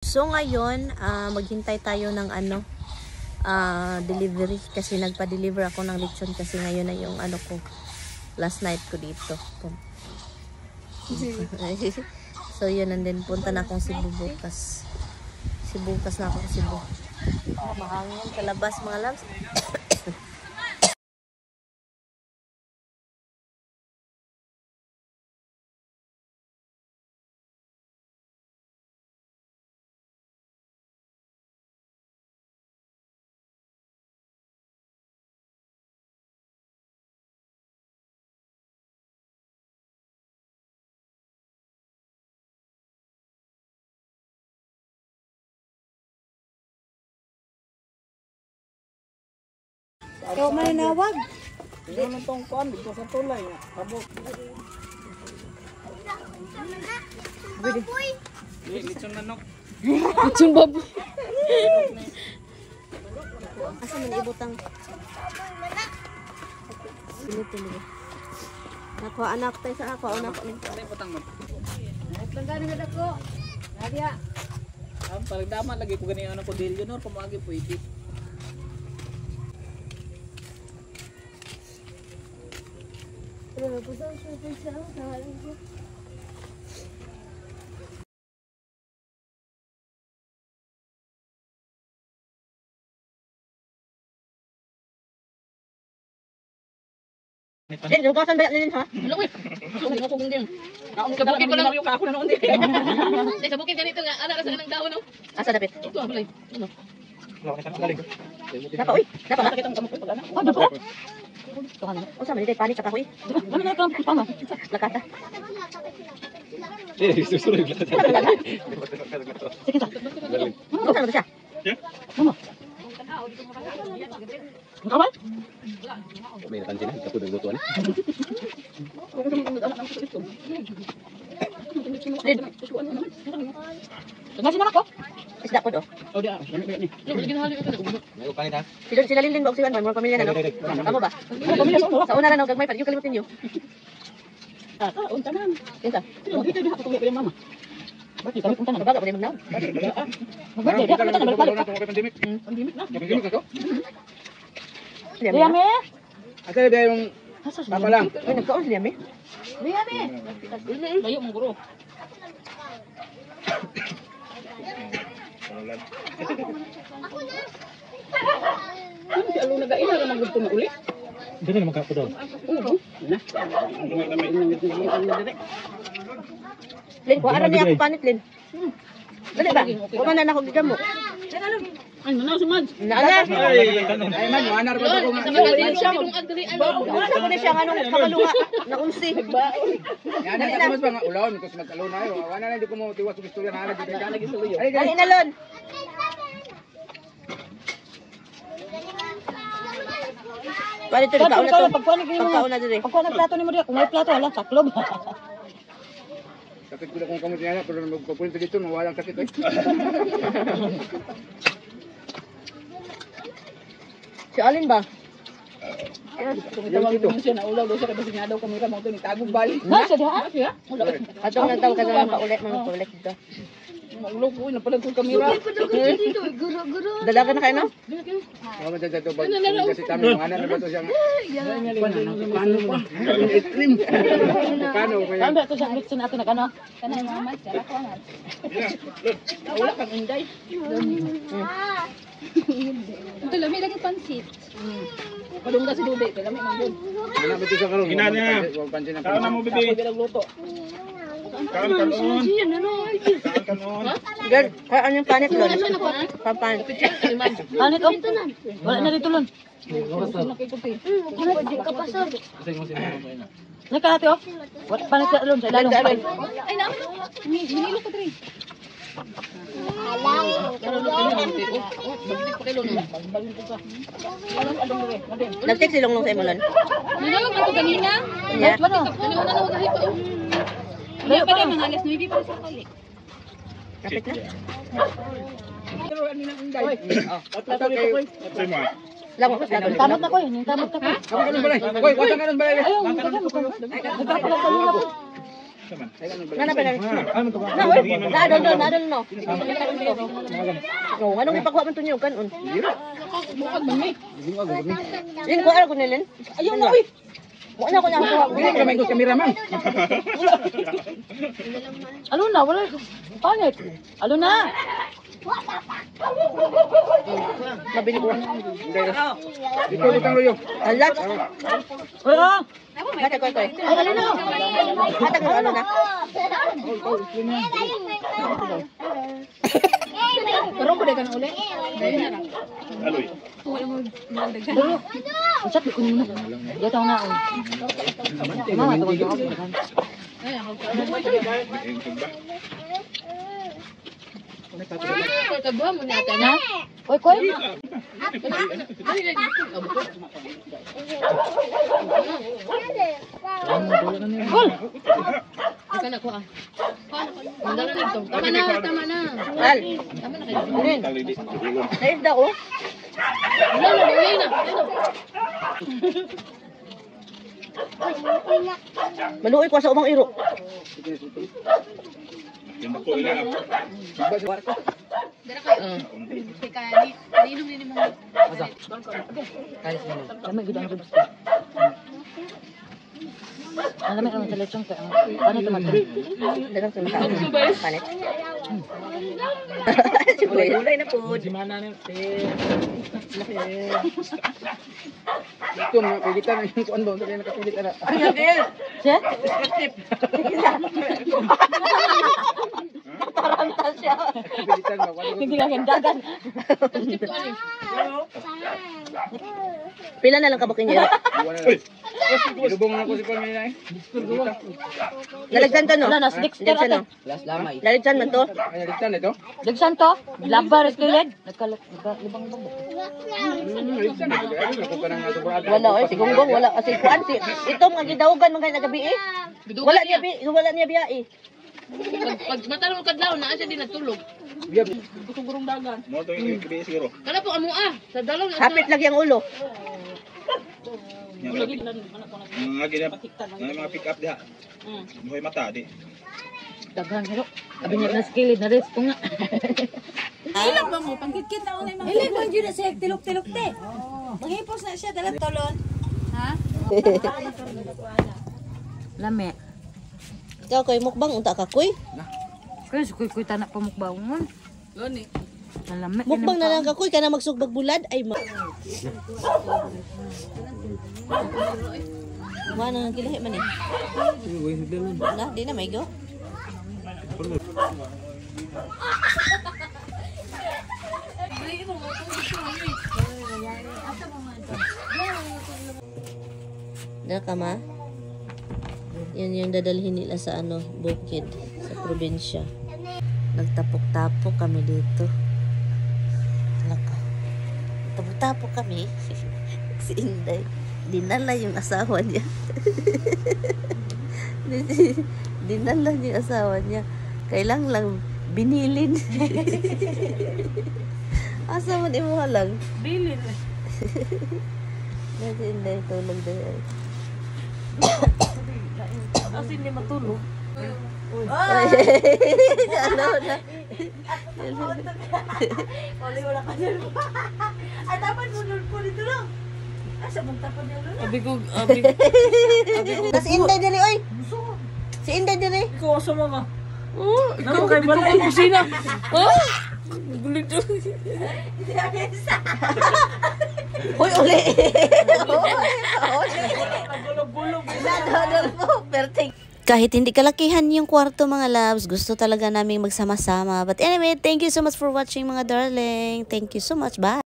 So ngayon, maghintay tayo ng delivery kasi nagpa-deliver ako ng lechon kasi ngayon na yung ko, last night ko dito. So yun, and then punta na akong Cebu bukas. Bukas na ako sa Cebu. Mahangin sa labas mga loves. Ikaw mananawag. Ito na itong kuhan, dito sa tulay. Kabok. Baboy. Lechon manok. Lechon baboy. Asa man ibutang? Pili. Nakuha anak tayo sa ako. Anak ko. Ano yung butang mo? Tanggalin na dako. Nadia. Paling daman lagi ko ganyan ko dahil yun or pumagi pwede. Din, lugasan ba din ha? Luwi. Sumo ko gunding. Sa bukid ko lang yung kako na noon din. Sa bukid ganito nga ana sa nang daon no. Asa dapit? Ito bulay. Ano? Napa uy, napa. Nakita mo kamot pag ana. Oh, dako. Unsa man panik sa kahoy? Ano na kam pama? Lakata. Susunod lang. Sige ta. Unsa man siya? Mama. Kawal? May nakansin na, kapag naglutuan. Nasi na ako. Isda po do. Oh, dia. Ginahali ko. May upalit ha. Sila Lindin ba uksiwan ba? Mga pamilya na no? Amo ba? Sa una na no, gagmay pa. Yung kalimutin nyo. Unta man. Kinsa? Dito diha ko kay mama. Bakit kami punta na? Baga pa rin magnaw. Magbaga diha punta na balik. Pandemic. Pandemic na. Pandemic na to? Diya me. Asa ba yung papa lang? Ay, nagkaon sila me. Diya me. Layo mong guro. Si Alo nagaila na magudto na uli. Dito na magkapo daw. Oo. Na. Lin, kuha niya ako panit, Lin. Dali ba? Kuha na ako gigamo. Ay, manaw si Mads. Naana. Ay man, manar ba ko nga. Siya kung agdali Wala ko na siya anong kabalunga na unsi. Yan na mas mga ulawon ito sa magkalo na yo. Wala na di ko mo tiwas sa istorya na lagi ka lagi sa luyo. Ay Dali na Lon. Pwede ito, kaon na to. Pagkaon na dito. Pagkuha ng plato ni mo diya, kung may plato, wala, saklob. sakit ko na kung kamot niya pero magpapunta dito mawalang sakit eh. Si Alin ba? Kung itawag mo siya na ulaw daw siya kasi nga daw kamera mo ito ni Tagog Bali. Ha, siya diha? Atong nataw ka na paulit mga paulit dito. Maulog ko, napalag ko kamera. Dalaga na kayo no? Mga dyan to kasi kami mga anak na ba to siya nga. Paano pa? Extreme. Paano kaya? Tanda ito siya, gusto natin na kano. Kanay mama, sarap ko nga. Wala kang inday. Ito lami lagi pansit. Padungga si Dude, kaya lami man yun. Ano ba ito sa karon? Ginana. Huwag pansin ang karon. Ako pinagluto. Kanon. Girl, kaya anong panit Lon? Papan. Panit oh. Wala na dito Lon. Nakahati oh. Panit ka Lon, sa ilalong. Ay, naman. Hinilo ko dre. Nag-text si Longlong sa imo Lon? Nanawag ako kanina. Yeah. Ano na wag kahit. Layo pa rin mga alas 9 pa sa kali. Kapit na? Pero ano nang inday? Lang ako sa Tamot ako yun, yung tamot ako. Kanon balay. Koy, wasa kanon balay. Ayun, nagpapala sa luna ko. Nana pa na. Na, oy. Nadol no. Oh, anong ipakuha man to niyo kanon? Bukod man mi. Din ko ara ko nilin. Ayaw na uy. Wala ko na kuha. Dili ka may cameraman. Ano na, wala. Pangit. Ano na? Mabili ko. Ikaw butang loyo. Alat. Oo. Hata ko. Ano na? Hata ko ano na? Pero ko ka na uli. Usap ko nimo. Ya taw na. Mama to ko. Kabuha mo na na. Koy. Gol. Ika na ko ah. Mandala nito. Tama na. Al. Tama na kayo. Alin? Naisda ko. Ulay na. Maluoy ko sa umang iro. Dara kayo. Teka ni inom ni mo. Kami gid ang rubs. Alam mo ang telechong ka. Ano to matri? Dagang sa mata. Panet. Ulay na po. Ito mga pilitan na yung kuan ba sa nakapilit ana. Siya? Taranta siya. Pilitan ba kuan. Hindi ka kendagan. Pila na lang kabakin niya. Lubong na ko si Pamela eh. Lalagsan to no? Wala na Dexter ato. Last lamay. Lalagsan man to? Ay ligtan ito. Dagsan to. Labar estilid. Nagkalibang Ligtan. Ay ko kanang sobrado. Wala oy, si Gonggong wala kasi kuan si itom nga gidaogan man kay nagabi eh. Wala niya biya eh. Pag matanong kadlaw na siya din natulog. Gurong dagan. Mo to yung kibi siguro. Kana po amo sa dalaw na. Hapit lagi ang ulo. Mga ginap. Mga pick up diha. Buhay mata di. Daghan pero abi niya na skilled na resto nga. Ilang ba mo? Pangkit-kit na unay mga ilang ba yun na siya tilok-tilok te? Manghipos na siya dalat tolon. Ha? Lame. Ikaw koy mukbang unta ka koy? Kasi kuy tanak pamukbaon. Gani. Lame. Mukbang na lang ka koy kana magsugbag bulad ay ma. Mana nang kilahi man eh. Na, di na may go. Dala ka ma? Yan yung dadalhin nila sa ano, bukid, sa probinsya. Nagtapok-tapok kami dito. Laka. Tapok-tapok kami. Si Inday. Dinala yung asawa niya. Dinala niya yung asawa niya. Kailang lang binilin. Asa man imo halang? Bilin. Kasi Inday tulog dahil. Kasi hindi matulog. Ano na? Wala wala ka dyan. Ay, dapat sunod ko dito lang. Asa mong tapon niya lang. Abi ko Tas Inday diri oy. Si Inday diri. Ikaw asa mga. Oh, Naku kay balay kusina. Oh! Gulit to. Hoy uli. Gulog-gulog. Nadodol mo. Perfect. Kahit hindi kalakihan yung kwarto mga loves, gusto talaga naming magsama-sama. But anyway, thank you so much for watching mga darling. Thank you so much. Bye.